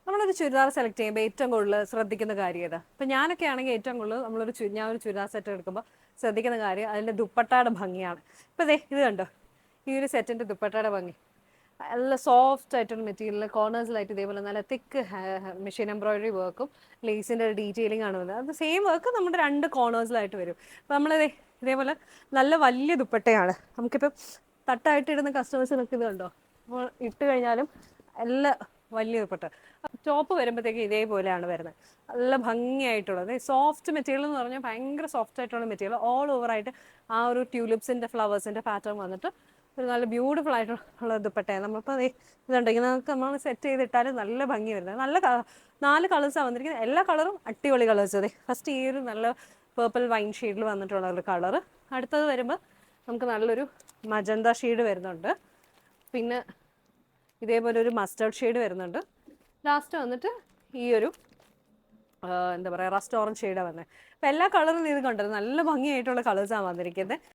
നമ്മളൊരു ചുരിദാർ സെലക്ട് ചെയ്യുമ്പോൾ ഏറ്റവും കൂടുതൽ ശ്രദ്ധിക്കുന്ന കാര്യം ഏതാ? ഇപ്പം ഞാനൊക്കെ ആണെങ്കിൽ ഏറ്റവും കൂടുതൽ ഞാൻ ഒരു ചുരിദാർ സെറ്റ് എടുക്കുമ്പോൾ ശ്രദ്ധിക്കുന്ന കാര്യം അതിൻ്റെ ദുപ്പട്ടയുടെ ഭംഗിയാണ്. ഇപ്പം ദേ ഇത് കണ്ടോ, ഈ ഒരു സെറ്റിൻ്റെ ദുപ്പട്ടയുടെ ഭംഗി നല്ല സോഫ്റ്റ് ആയിട്ടൊരു മെറ്റീരിയൽ, കോർണേഴ്സിലായിട്ട് ഇതേപോലെ നല്ല തിക്ക് മെഷീൻ എംബ്രോയിഡറി വർക്കും ലേസിൻ്റെ ഒരു ഡീറ്റെയിലിംഗ് ആണ് വരുന്നത്. അത് സെയിം വർക്ക് നമ്മുടെ രണ്ട് കോർണേഴ്സിലായിട്ട് വരും. അപ്പോൾ നമ്മൾ ഇതേപോലെ നല്ല വലിയ ദുപ്പട്ടയാണ്. നമുക്കിപ്പം തട്ടായിട്ട് ഇടുന്ന കസ്റ്റമേഴ്സിനൊക്കെ ഇത് കണ്ടോ, അപ്പോൾ ഇട്ട് കഴിഞ്ഞാലും എല്ലാ വലിയ ദുപ്പട്ട. ടോപ്പ് വരുമ്പോഴത്തേക്ക് ഇതേപോലെയാണ് വരുന്നത്, നല്ല ഭംഗിയായിട്ടുള്ളത്. സോഫ്റ്റ് മെറ്റീരിയൽ എന്ന് പറഞ്ഞാൽ ഭയങ്കര സോഫ്റ്റ് ആയിട്ടുള്ള മെറ്റീരിയൽ, ഓൾ ഓവറായിട്ട് ആ ഒരു ട്യൂലിപ്സിൻ്റെ ഫ്ലവേഴ്സിൻ്റെ പാറ്റേൺ വന്നിട്ട് ഒരു നല്ല ബ്യൂട്ടിഫുൾ ആയിട്ടുള്ള ദുപ്പട്ടയാണ്. നമ്മളിപ്പോൾ ഇതുണ്ടെങ്കിൽ നമുക്ക് നമ്മൾ സെറ്റ് ചെയ്തിട്ടാലും നല്ല ഭംഗി വരുന്നത്. നല്ല 4 കളേഴ്സാണ് വന്നിരിക്കുന്നത്, എല്ലാ കളറും അടിപൊളി കളേഴ്സ്. അതെ, ഫസ്റ്റ് ഈ ഒരു നല്ല പേർപ്പിൾ വൈൻ ഷെയ്ഡിൽ വന്നിട്ടുള്ള ഒരു കളറ്. അടുത്തത് വരുമ്പോൾ നമുക്ക് നല്ലൊരു മജന്ത ഷെയ്ഡ് വരുന്നുണ്ട്, പിന്നെ ഇതേപോലെ ഒരു മസ്റ്റേർഡ് ഷെയ്ഡ് വരുന്നുണ്ട്. ലാസ്റ്റ് വന്നിട്ട് ഈ ഒരു എന്താ പറയുക റസ്റ്റ് ഓറഞ്ച് ഷെയ്ഡാണ് വന്നത്. അപ്പോൾ എല്ലാ കളറും ഇത് കണ്ടത് നല്ല ഭംഗിയായിട്ടുള്ള കളേഴ്സാണ് വന്നിരിക്കുന്നത്.